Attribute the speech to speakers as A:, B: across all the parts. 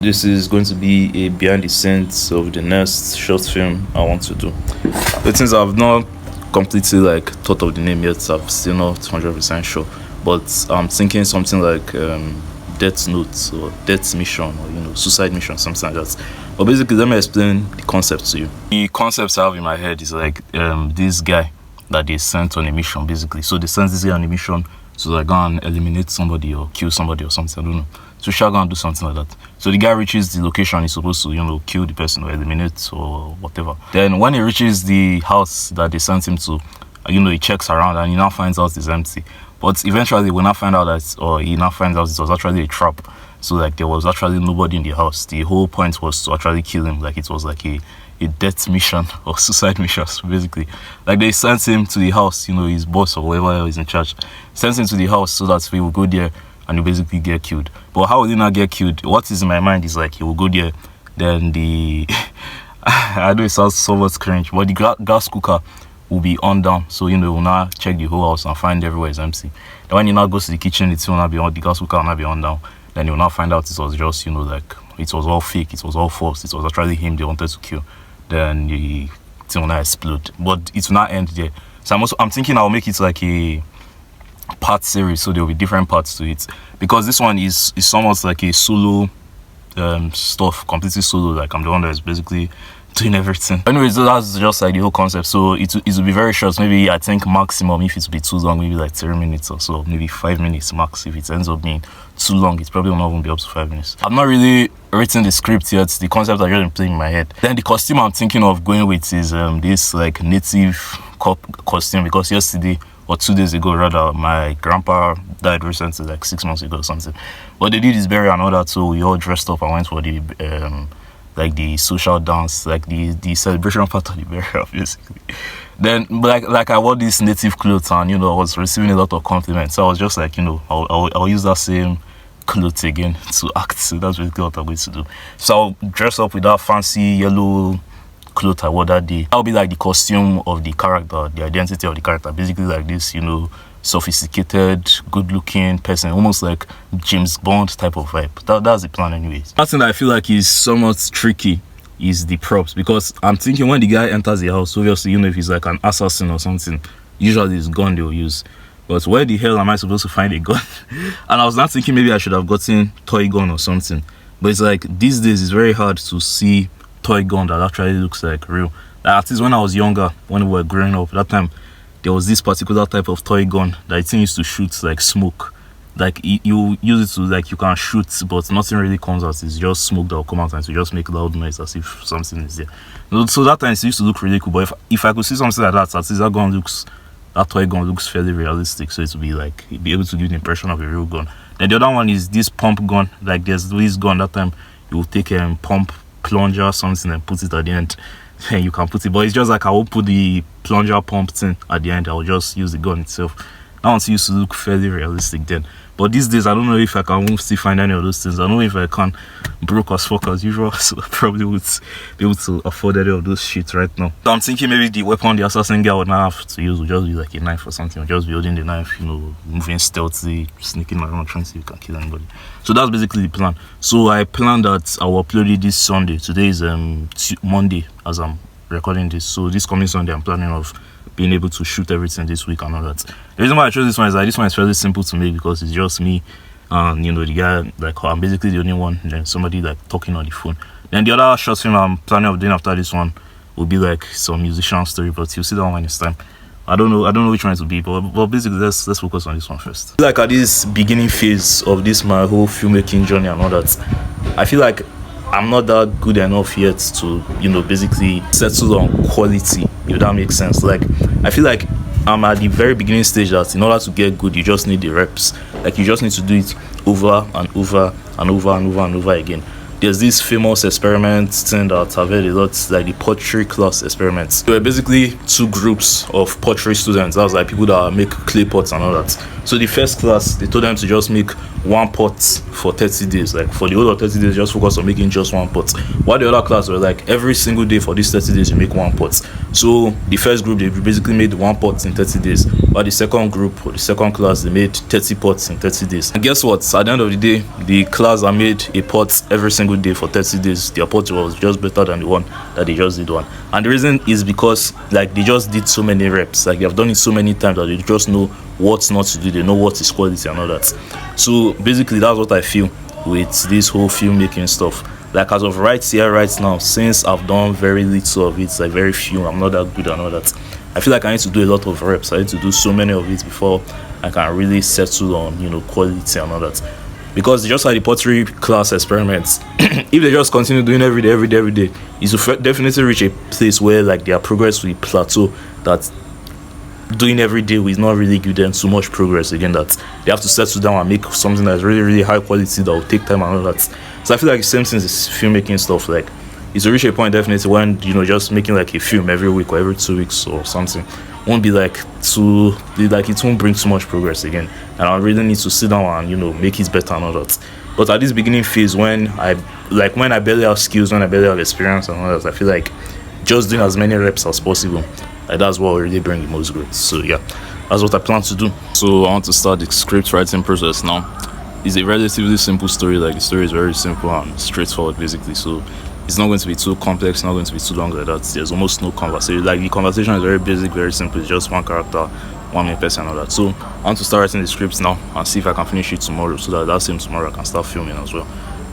A: This is going to be a behind the scenes of the next short film I want to do. The things I've not completely like thought of the name yet, I'm still not 100% sure, but I'm thinking something like Death Note or Death Mission or Suicide Mission, something like that. But basically, let me explain the concept to you. The concept I have in my head is like this guy that they sent on a mission, basically. So they sent this guy on a mission to like go and eliminate somebody or kill somebody or something, I don't know. So shall go and do something like that. So the guy reaches the location he's supposed to, kill the person or eliminate or whatever. Then when he reaches the house that they sent him to, he checks around and he now finds out it's empty. But eventually he now finds out it was actually a trap. So like there was actually nobody in the house. The whole point was to actually kill him. Like it was like a death mission or suicide mission, basically. Like they sent him to the house, his boss or whoever is in charge sent him to the house so that he will go there and you basically get killed. But how will he not get killed? What is in my mind is like he will go there, then the I know it sounds somewhat cringe, but the gas cooker will be on down. So will now check the whole house and find everywhere is empty. Then when he now goes to the kitchen, it will not be on, the gas cooker will not be on down. Then you'll now find out it was just, like it was all fake, it was all false, it was actually him they wanted to kill. Then the thing will not explode. But it will not end there. So I'm thinking I'll make it like a part series, so there will be different parts to it, because this one is almost like a solo stuff, completely solo. Like I'm the one that is basically doing everything. Anyways, so that's just like the whole concept. So it will be very short. Maybe I think maximum, if it will be too long, maybe like 30 minutes or so, maybe 5 minutes max. If it ends up being too long, it's probably not going to be up to 5 minutes. I've not really written the script yet. The concept I just been playing in my head. Then the costume I'm thinking of going with is this like native costume, because yesterday or 2 days ago rather, my grandpa died recently, like 6 months ago or something. But they did his burial and all that, so we all dressed up and went for the like the social dance, like the celebration part of the burial, basically. Then like I wore this native clothes and I was receiving a lot of compliments. So I was just like, I'll use that same clothes again to act. So that's basically what I'm going to do. So I'll dress up with that fancy yellow clothes I wore that day. That'll be like the costume of the character, the identity of the character. Basically like this, sophisticated, good-looking person, almost like James Bond type of vibe. That's the plan anyways. One thing that I feel like is somewhat tricky is the props, because I'm thinking when the guy enters the house, obviously, if he's like an assassin or something, usually it's gun they'll use. But where the hell am I supposed to find a gun? And I was not thinking maybe I should have gotten toy gun or something. But it's like these days it's very hard to see toy gun that actually looks like real. Like, at least when I was younger, when we were growing up, that time there was this particular type of toy gun that I think used to shoot like smoke. Like you use it to like you can shoot, but nothing really comes out. It's just smoke that will come out and to just make loud noise as if something is there. So that time it used to look really cool. But if I could see something like that, at least that toy gun looks fairly realistic. So it will be able to give the impression of a real gun. Then the other one is this pump gun. Like there's this gun that time you will take a pump plunger or something and put it at the end. And you can put it, but it's just like I will put the plunger pump thing at the end. I will just use the gun itself. That one used to look fairly realistic then. But these days, I don't know if I can still find any of those things. I don't know if I can. Broke as fuck as usual, so I probably would be able to afford any of those shit right now. So I'm thinking maybe the weapon the assassin guy would not have to use would just be like a knife or something. Or just be holding the knife, moving stealthily, sneaking around, trying to see if you can kill anybody. So that's basically the plan. So I planned that I will upload it this Sunday. Today is Monday as I'm recording this. So this coming Sunday, I'm planning of being able to shoot everything this week and all that. The reason why I chose this one is that this one is fairly simple to make, because it's just me and the guy, like I'm basically the only one, and then somebody like talking on the phone. Then the other short film I'm planning of doing after this one will be like some musician story, but you'll see that one when it's time. I don't know which one it will be, but basically let's focus on this one first. Like at this beginning phase of this my whole filmmaking journey and all that, I feel like I'm not that good enough yet to basically settle on quality, if that makes sense. Like I feel like I'm at the very beginning stage that in order to get good, you just need the reps. Like you just need to do it over and over and over and over and over again. There's this famous experiment thing that I've heard a lot, like the pottery class experiments. There were basically 2 groups of pottery students. That was like people that make clay pots and all that. So the first class, they told them to just make one pot for 30 days. Like for the whole of 30 days, just focus on making just one pot. While the other class were like, every single day for these 30 days, you make one pot. So the first group, they basically made one pot in 30 days. While the second group, or the second class, they made 30 pots in 30 days. And guess what? At the end of the day, the class that made a pot every single day for 30 days, their pot was just better than the one that they just did one. And the reason is because like they just did so many reps. Like they have done it so many times that they just know what not to do, they know what is quality and all that. So basically that's what I feel with this whole filmmaking stuff. Like as of right now, since I've done very little of it, like very few, I'm not that good and all that, I feel like I need to do a lot of reps. I need to do so many of it before I can really settle on, you know, quality and all that. Because just like the pottery class experiments, if they just continue doing every day, it will definitely reach a place where like their progress will plateau, that doing every day will not really give them so much progress again, that they have to settle down and make something that's really high quality that will take time and all that. So I feel like the same thing is filmmaking stuff. Like it's a reach a point definitely when, you know, just making like a film every week or every 2 weeks or something won't be like too, like it won't bring too much progress again, and I really need to sit down and, you know, make it better and all that. But at this beginning phase, when I barely have skills, when I barely have experience and all that, I feel like just doing as many reps as possible, like that's what will really bring the most growth. So yeah, that's what I plan to do. So I want to start the script writing process now. It's a relatively simple story. Like the story is very simple and straightforward basically, so it's not going to be too complex, not going to be too long like that. There's almost no conversation. Like the conversation is very basic, very simple. It's just one character, one main person and all that. So I want to start writing the scripts now and see if I can finish it tomorrow, so that same tomorrow I can start filming as well,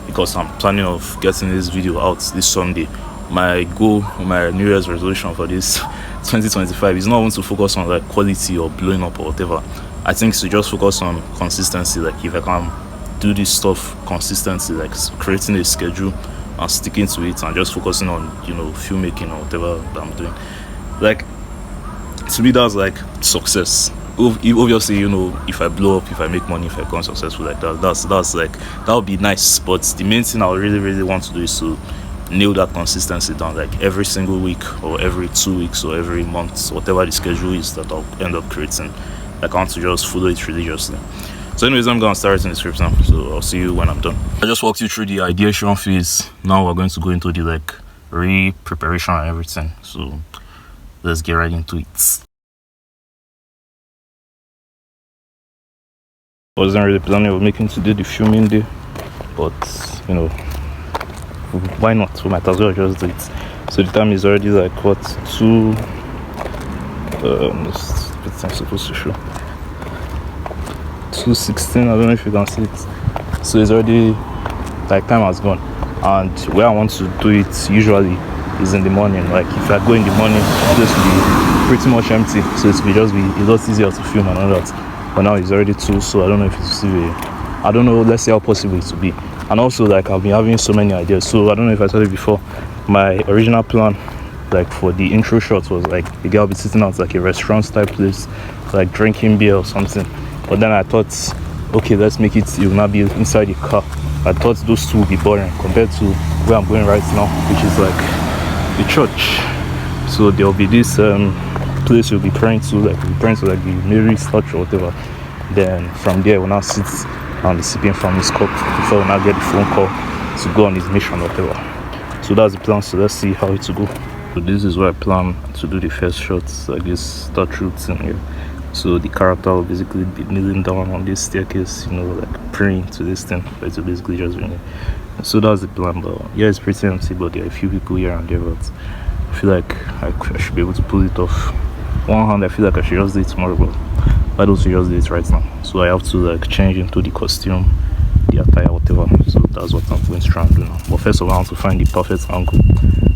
A: because I'm planning of getting this video out this Sunday. My goal, my New Year's resolution for this 2025 is not only to focus on like quality or blowing up or whatever. I think to just focus on consistency. Like if I can do this stuff consistently, like creating a schedule and sticking to it and just focusing on, you know, filmmaking or whatever that I'm doing, like to me that's like success. Obviously, you know, if I blow up, if I make money, if I become successful like that, that's like, that would be nice. But the main thing I really want to do is to nail that consistency down, like every single week or every 2 weeks or every month, whatever the schedule is that I'll end up creating. Like I want to just follow it religiously. So anyways, I'm gonna start writing the script now, so I'll see you when I'm done. I just walked you through the ideation phase. Now we're going to go into the like pre-preparation and everything, so let's get right into it. I wasn't really planning on making today the filming day, but you know, why not? We might as well just do it. So the time is already like what, 2 I'm supposed to show 2:16. I don't know if you can see it. So it's already like time has gone, and where I want to do it usually is in the morning. Like if I go in the morning, the place will be pretty much empty, so it will just be a lot easier to film and all that. But now it's already 2, so I don't know if it's still I don't know, let's see how possible it will be. And also like I've been having so many ideas, so I don't know if I told you before, my original plan like for the intro shot was like the girl will be sitting out like a restaurant type place, like drinking beer or something. But then I thought, okay, let's make it will not be inside the car. I thought those two would be boring compared to where I'm going right now, which is like the church. So there'll be this place you'll be praying to, like the Mary statue or whatever. Then from there we'll now sit and be sipping from his cup before we now get the phone call to go on his mission or whatever. So that's the plan, so let's see how it will go. So this is where I plan to do the first shots, like this start routine here. So the character will basically be kneeling down on this staircase, you know, like praying to this thing, but it's basically just doing it. So that's the plan. But yeah, it's pretty empty, but there are a few people here and there, but I feel like I should be able to pull it off. One hand, I feel like I should just do it tomorrow, but I don't just do it right now. So I have to like change into the costume, the attire, whatever. So that's what I'm going to try and do now. But first of all, I want to find the perfect angle,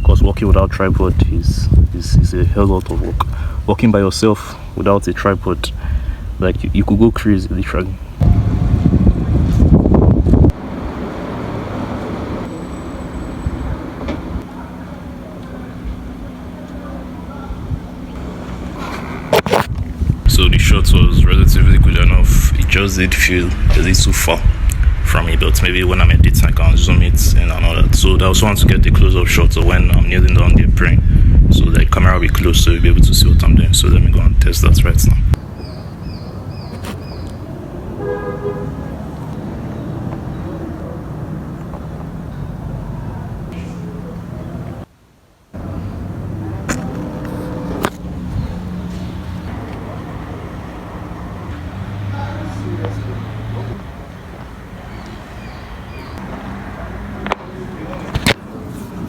A: because walking without tripod is a hell lot of work. Walking by yourself without a tripod, like you could go crazy literally. So the shot was relatively good enough. It just did feel a little far from me, but maybe when I'm editing I can zoom it in and all that. So I also want to get the close-up shot of when I'm kneeling down there praying, so the camera will be close so you'll be able to see what I'm doing. So let me go and test that right now.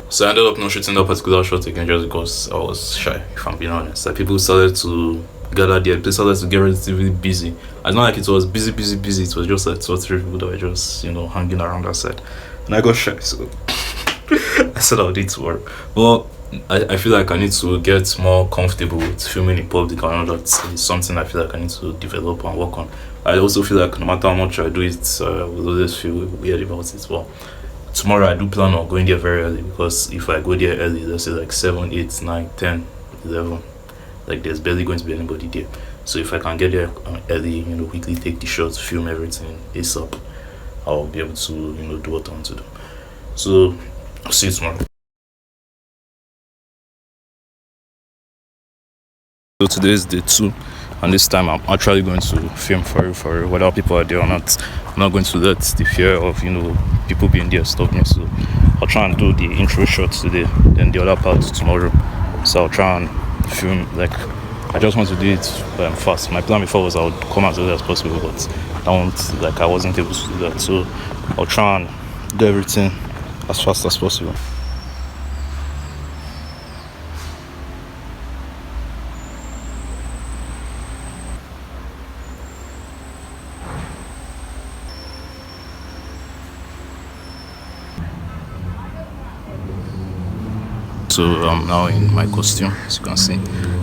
A: So I ended up not shooting that particular shot again just because I was shy, if I'm being honest. Like people started to gather there, people started to get relatively busy. It's not like it was busy, busy, busy. It was just like two or three people that were just, hanging around that side. And I got shy, so I said I'll do it tomorrow. Well, I feel like I need to get more comfortable with filming in public. I know that is something I feel like I need to develop and work on. I also feel like no matter how much I do it, I will always feel weird about it. Well, tomorrow I do plan on going there very early because if I go there early, let's say like 7, 8, 9, 10, 11, like there's barely going to be anybody there. So if I can get there early, quickly take the shots, film everything ASAP, I'll be able to, do what I want to do. So, see you tomorrow. So today is day 2, and this time I'm actually going to film for real, whether people are there or not. I'm not going to let the fear of people being there stop me. So I'll try and do the intro shots today, then the other part tomorrow. So I'll try and film, like, I just want to do it fast. My plan before was I would come as early as possible, but I wasn't able to do that. So I'll try and do everything as fast as possible. So I'm now in my costume, as you can see.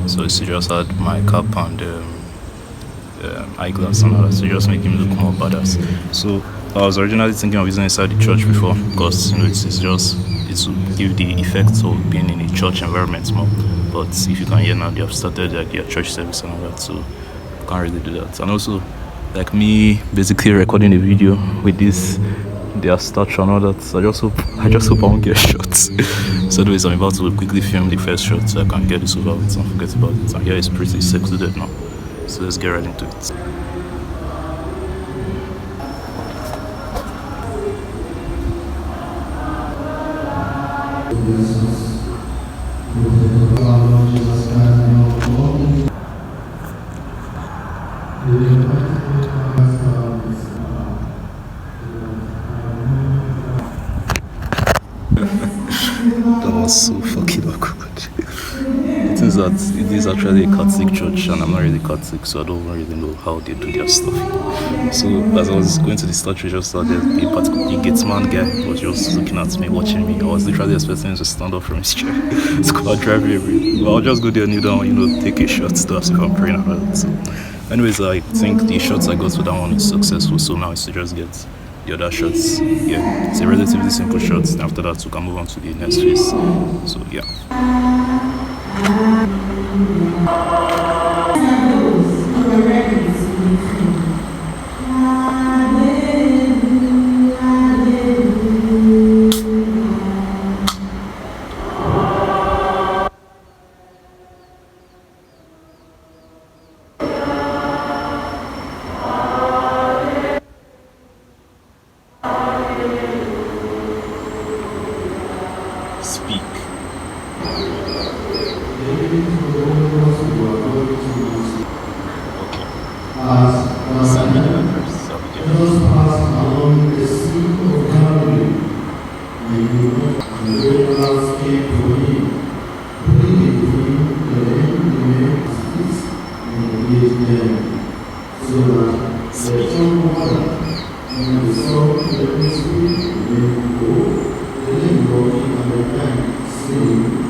A: So it's just had my cap and eyeglass and all that, so just make him look more badass. So I was originally thinking of using inside the church before, because it will give the effect of being in a church environment more. But if you can hear now, they have started like their church service and all that, so I can't really do that. And also, like me basically recording a video with this their statue and all that. I just hope I won't get shots. So anyways, I'm about to quickly film the first shot so I can get this over with and forget about it. And yeah, it's pretty secluded now. So let's get right into it. That was so fucking awkward. It is that it is actually a Catholic church, and I'm not really Catholic, so I don't really know how they do their stuff. So as I was going to the statue, just the gate man guy was just looking at me, watching me. I was literally expecting him to stand up from his chair to come drive me away. But I'll just go there, kneel down, take a shot, stuff if I'm praying about it. So, anyways, I think the shots I got for that one is successful. So now it's to just get the other shots. Yeah, it's a relatively simple shot. After that, we can move on to the next phase. So yeah. Speak. Okay. Send me the address. I'll be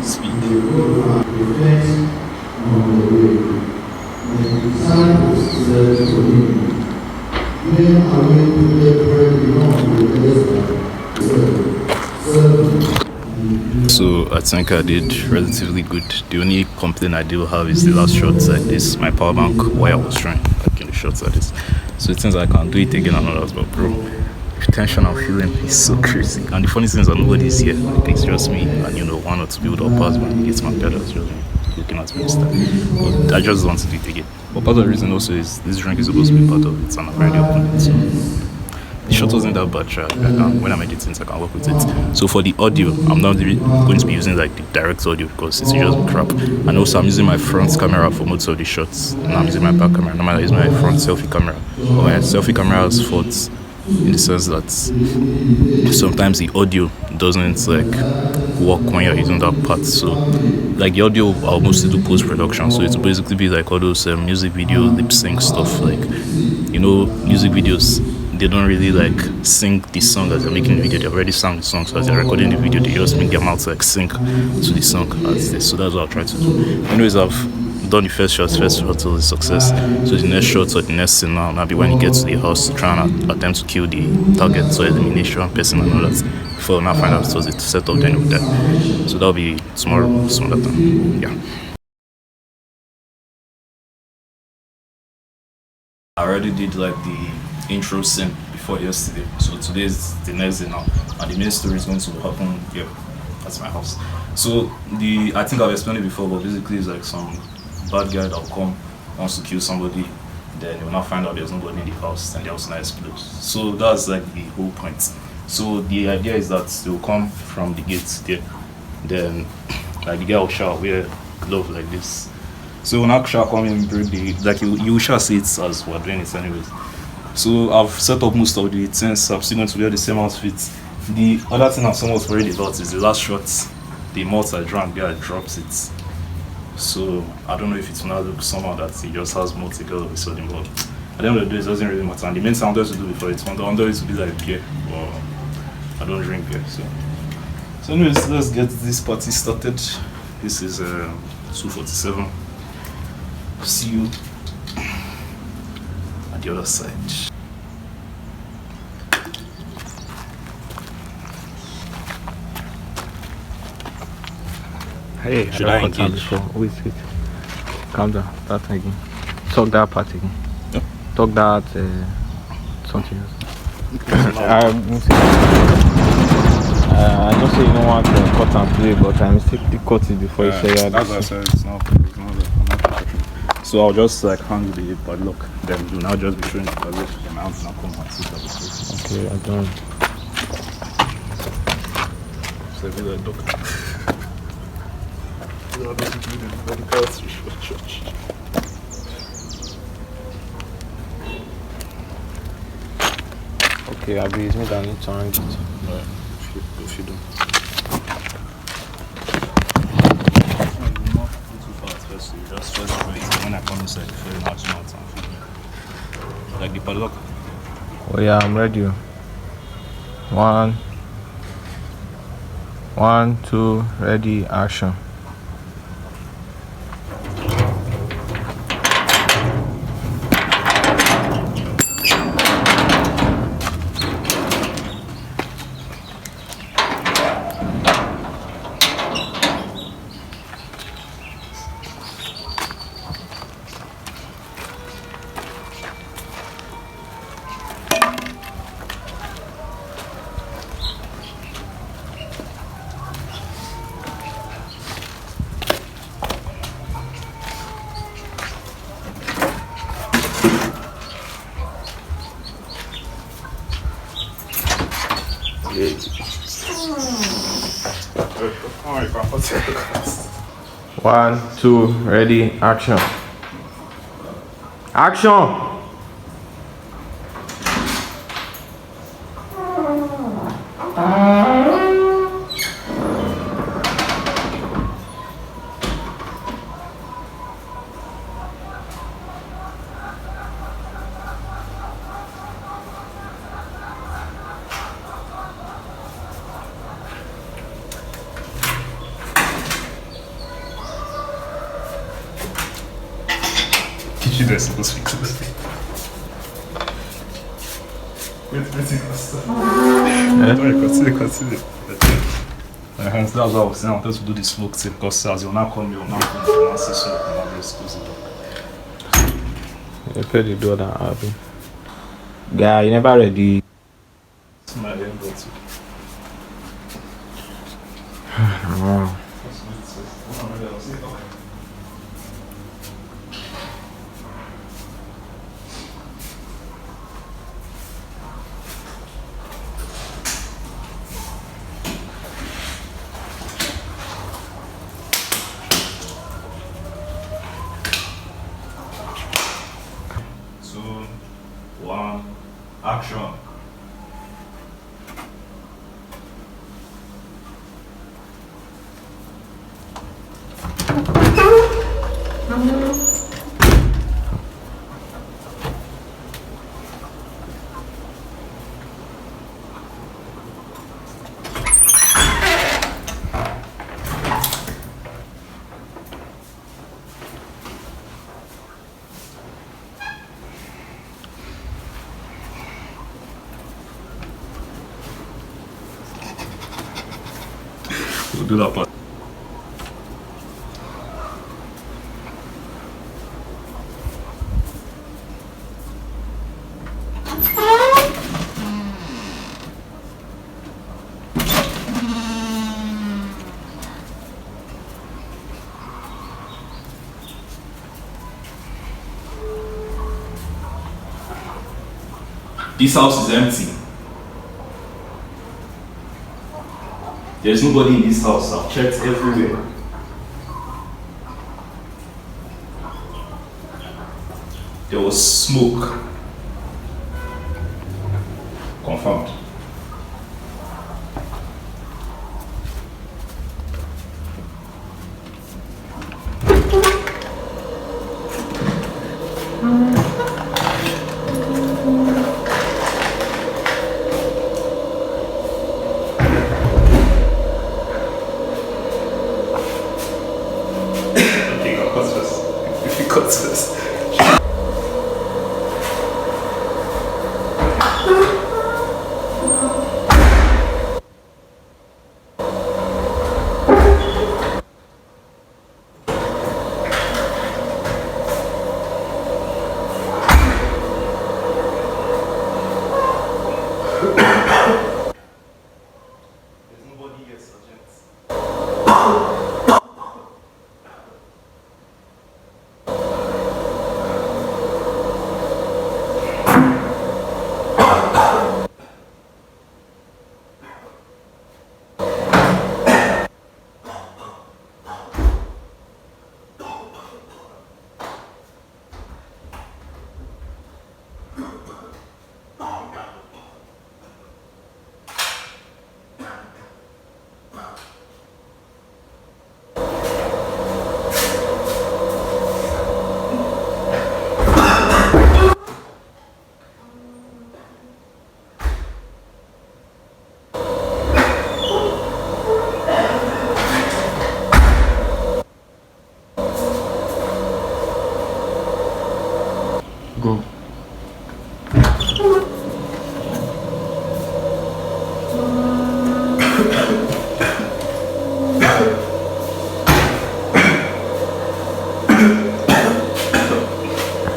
A: Speak. So I think I did relatively good. The only complaint I do have is the last shots like this. My power bank wire was trying like in the shots like this. So it seems I can do it again and all that, but bro, the tension I'm feeling is so crazy. And the funny thing is that nobody's here. Like it's just me and one or two people that pass by. It's my pedals just looking at me instead. But I just want to do it again. But part of the reason also is this drink is supposed to be part of it, and I've already opened it. So the shot wasn't that bad, when I'm editing, I can work with it. So for the audio, I'm not really going to be using like the direct audio because it's just crap. And also I'm using my front camera for most of the shots. And I'm using my back camera. Normally I use my front selfie camera. But my selfie camera has faults in the sense that sometimes the audio doesn't like work when you're using that part. So like the audio, I'll mostly do post production. So it's basically be like all those music video lip sync stuff. Like music videos, they don't really like sing the song as they're making the video. They already sang the song, so as they're recording the video, they just make their mouth like sync to the song as this. So that's what I'll try to do. Anyways, I've done the first shot till the success. So the next shot or the next scene now be when he gets to the house to try and attempt to kill the target, so elimination person and all that. Before now find out it was it set up then with that. So that'll be tomorrow, some other time. Yeah. I already did like the intro scene before yesterday, so today is the next day now, and the main story is going to happen here at my house. So I think I've explained it before, but basically it's like some bad guy that will come, wants to kill somebody, then he will not find out there's nobody in the house, and the house now explodes. So that's like the whole point. So the idea is that they will come from the gates there, then like the guy will shout, wear glove like this. So when I shall come in, bring you shall see it as we're doing it anyways. So I've set up most of the things. I'm still going to wear the same outfit. The other thing I'm somewhat worried about is the last shot. The malt I drank, guy drops it. So I don't know if it's now look somehow that he just has malt all of a sudden, but at the end of the day, it doesn't really matter. And the main thing I wanted to do before it, I wanted it to be like beer, but I don't drink beer. So anyways, let's get this party started. This is 2:47. See you at the other side.
B: Hey,
A: should I engage?
B: Wait. Calm down. Start again. Talk that part again.
A: Yeah.
B: Talk that something else. I just say you don't want to cut and play, but I mistakenly cut it before you say that.
A: That's what I said. It's not. So I'll just like hang the padlock. Then do now just be showing the padlock. Then I'll now come and sit at the place.
B: Okay, I done.
A: So be like doctor. You are basically the medical church.
B: Okay, I'll be using that to hang it.
A: Right. If you do. So you just do it when I come inside, before you know like the padlock.
B: Oh yeah, I'm ready. 1, 2, ready, action. One, two, ready, action. Action!
A: Teach this supposed to be close. Wait, continue. That's what I was saying. I wanted to do this smoke thing because as you'll now come, you'll now come to now see smoke and now just close it up.
B: You could do that, Abby. Guy, you never ready.
A: It's my end, but
B: Wow.
A: Two, one, action.
C: to do that part.
A: This house is empty. There's nobody in this house. I've checked everywhere. There was smoke. Confirmed. Cut this. There's nobody here, Sergeant.
C: Go.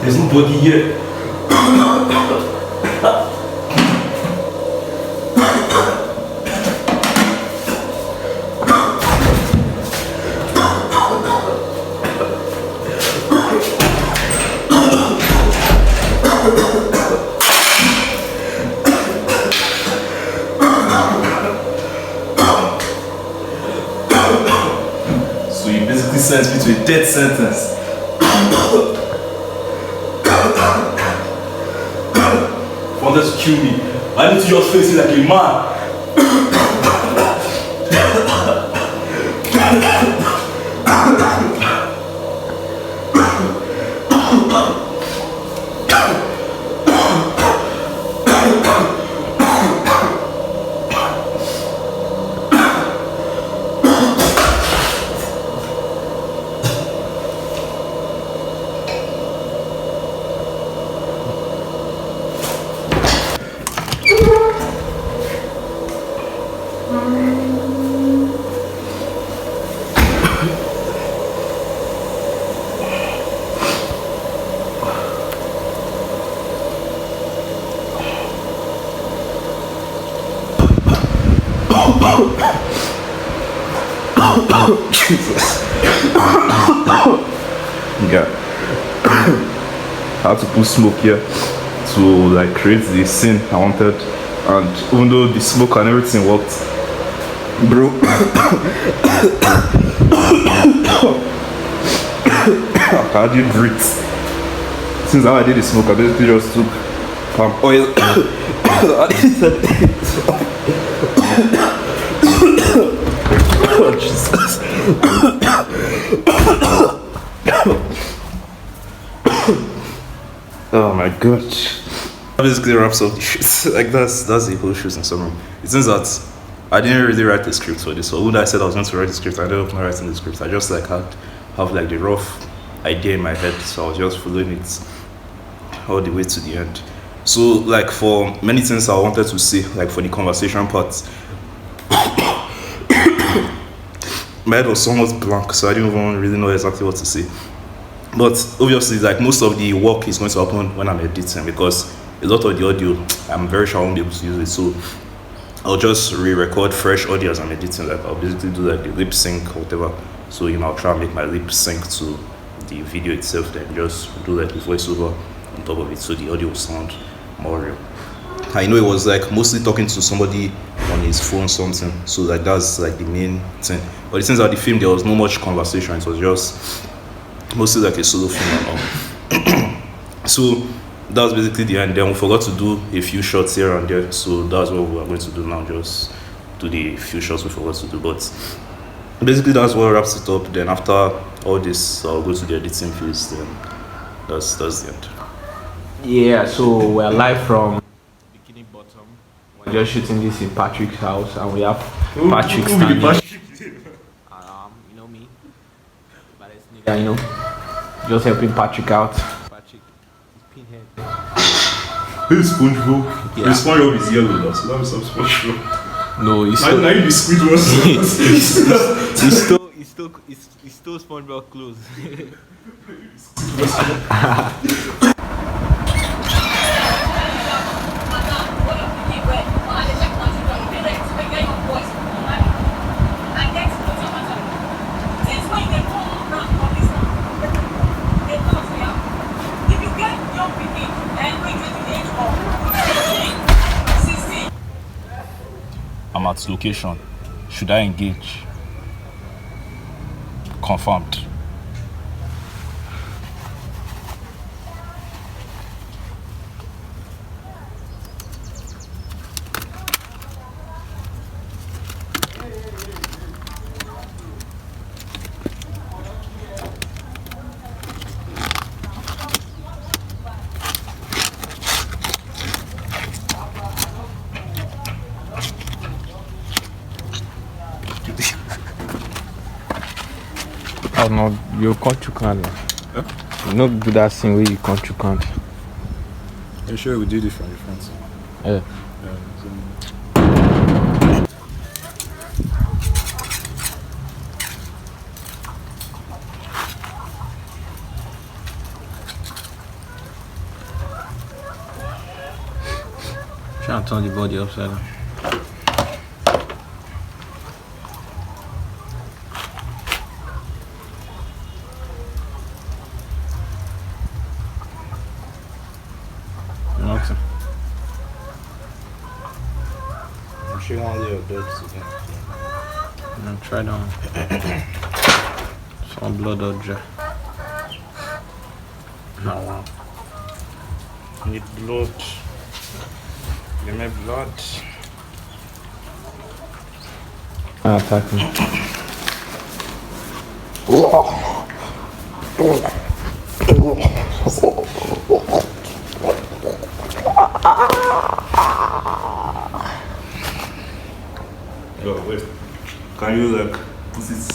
A: There's nobody here. So you basically sentenced me to a death sentence. Wanted to kill me. I need to just face it like a man. Jesus. Yeah. I had to put smoke here to like create the scene I wanted, and even though the smoke and everything worked, bro, I can hardly breathe. Since how I did the smoke, I basically just took palm oil. Oh, Jesus. Oh my god. That basically wraps up the shit. Like that's the whole shoot in summary. It seems that I didn't really write the script for this. So when I said I was going to write the script, I ended up not writing the script. I just like have like the rough idea in my head, so I was just following it all the way to the end. So like for many things I wanted to say, like for the conversation part, my head was somewhat blank, so I didn't even really know exactly what to say. But obviously, like most of the work is going to happen when I'm editing because a lot of the audio, I'm very sure I won't be able to use it. So I'll just re-record fresh audio as I'm editing. Like I'll basically do like the lip sync or whatever. So I'll try and make my lip sync to the video itself, then just do like the voiceover on top of it, so the audio will sound more real. I know it was like mostly talking to somebody on his phone, something. So like that's like the main thing. But it turns out the film there was no much conversation. It was just mostly like a solo film and all. So that was basically the end. Then we forgot to do a few shots here and there, so that's what we are going to do now, just do the few shots we forgot to do. But basically that's what wraps it up. Then after all this, I'll go to the editing phase. Then that's the end.
B: Yeah, so we're live from Bikini Bottom. We're just shooting this in Patrick's house, and we have Patrick standing. You know me, baddest nigga, you know, just helping Patrick out. Patrick, pinhead.
A: Who's SpongeBob? Yeah. SpongeBob is yellow, though, so that was some SpongeBob.
B: No, he's still.
A: Now you the Squidward.
B: He's still SpongeBob clothes.
A: I'm at location. Should I engage? Confirmed.
B: Oh no, you can't you can't.
A: Huh?
B: You not do that thing where you can't you can't.
A: Are you sure we did it from the front?
B: Yeah. Try and turn the body upside down. Okay.
A: She won't leave her bed again.
B: Try down. Some blood or dry.
A: No. Need blood. Give me blood.
B: Attack me.
A: Yo, wait. Can you like put it?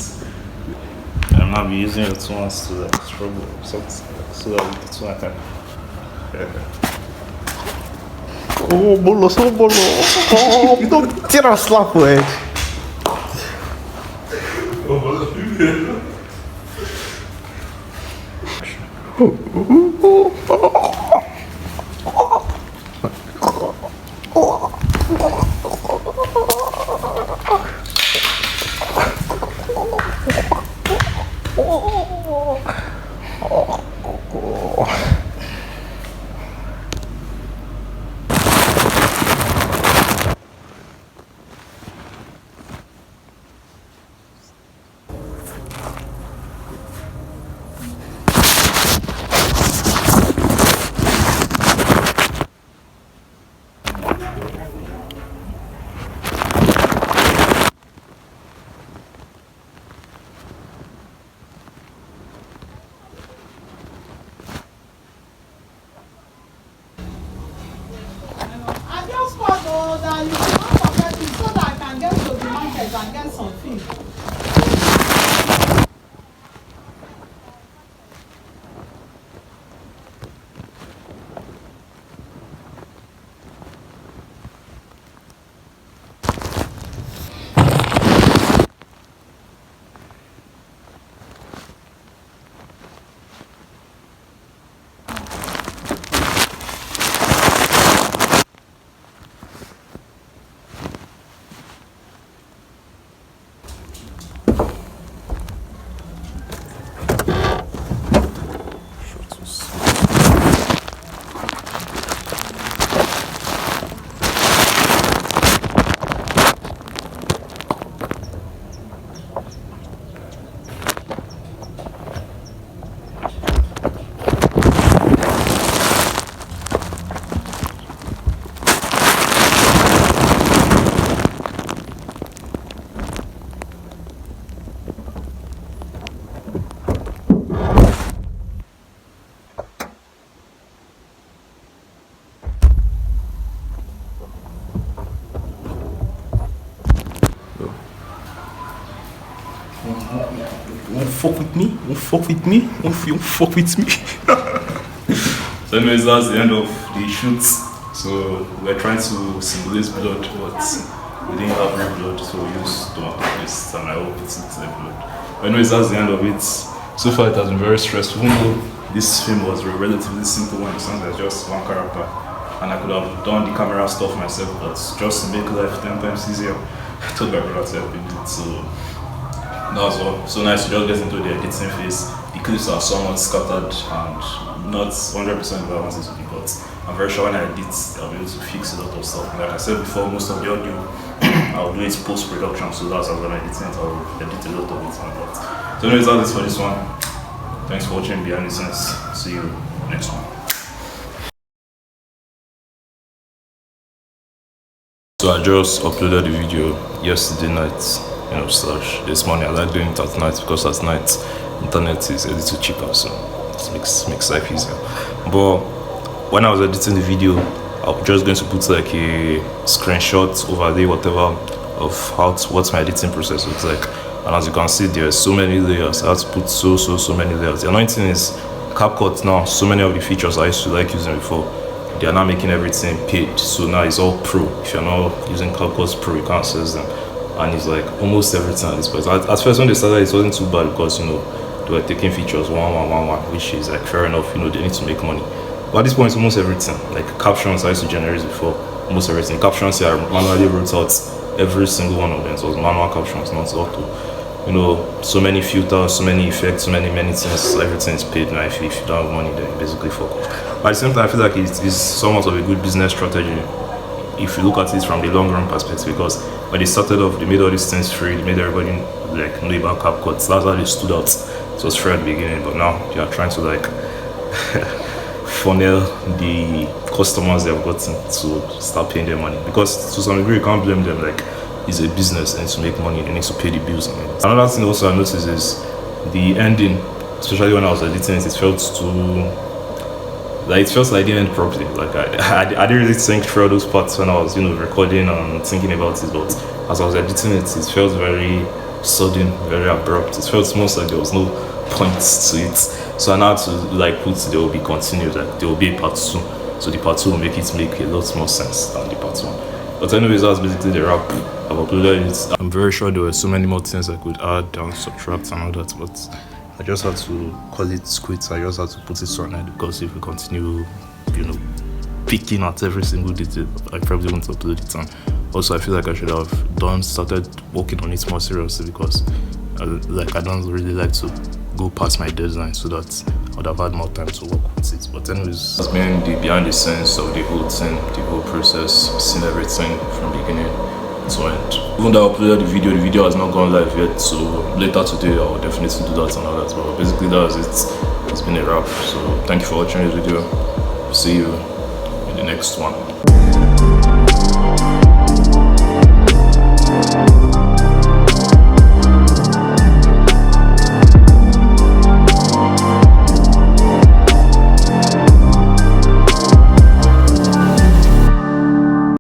A: I'm not be using your two hands to like struggle or something, so that with the two I can.
B: Oh, bolo, so bolo. Oh, don't tira slap, way.
C: That you don't forget it so that I can get to the market and get some fish.
A: fuck with me? Won't fuck with me? Won't fuck with me? So anyways, that's the end of the shoot. So we're trying to simulate blood, but we didn't have real blood, so we used tomato paste, and I hope it's like blood. But anyways, that's the end of it. So far it has been very stressful, even though this film was a relatively simple one. It's not just one character, and I could have done the camera stuff myself, but just to make life 10 times easier, I told my brother to help me do it. So that was all. So nice to just get into the editing phase. The clips are somewhat scattered and not 100% where I want it to be, but I'm very sure when I edit, I'll be able to fix a lot of stuff. Like I said before, most of the audio, I'll do it post-production, so that's how when I edit it, I'll edit a lot of it. But so anyways, that's it for this one. Thanks for watching Behind the Scenes. See you next one. So I just uploaded the video yesterday night, / this morning. I like doing it at night because at night internet is a little cheaper, so it makes life easier. But when I was editing the video, I was just going to put like a screenshot, overlay, whatever, of what my editing process looks like. And as you can see, there are so many layers. I have to put so many layers. The annoying thing is CapCut now, so many of the features I used to like using before, they are now making everything paid. So now it's all pro. If you're not using CapCut Pro, you can't access them. And it's like almost everything at this point. At first when they started, it wasn't too bad because, they were taking features one, which is like fair enough, they need to make money. But at this point, it's almost everything. Like captions I used to generate before, almost everything. Captions here, I manually wrote out every single one of them. So it was manual captions, not auto. So many filters, so many effects, so many things, everything is paid now. If you don't have money, then you basically fuck off. But at the same time, I feel like it's somewhat of a good business strategy if you look at it from the long run perspective, because when they started off, they made all these things free, they made everybody like know about CapCut. That's how they stood out. So it's free at the beginning, but now they are trying to like funnel the customers they've gotten to start paying their money, because to some degree you can't blame them. Like, it's a business and to make money they need to pay the bills. Another thing also I noticed is the ending, especially when I was editing it, it felt like I didn't end properly. Like I didn't really think through those parts when I was recording and thinking about it, but as I was editing it, it felt very sudden, very abrupt. It felt almost like there was no point to it. So I now had to like put there will be continued, like there will be a part 2. So the part 2 will make a lot more sense than the part 1. But anyways, that's basically the wrap. I've uploaded it. I'm very sure there were so many more things I could add and subtract and all that, but I just had to call it quits. I just had to put it on it, because if we continue, picking at every single detail, I probably won't upload it. And also, I feel like I should have started working on it more seriously, because I don't really like to go past my deadline, so that I would have had more time to work with it. But anyways, it's been the behind the scenes of the whole thing, the whole process, seen everything from beginning to end. Even though I uploaded the video has not gone live yet, so later today I will definitely do that and all that. But basically that was it. It's been a wrap. So thank you for watching this video. See you in the next one.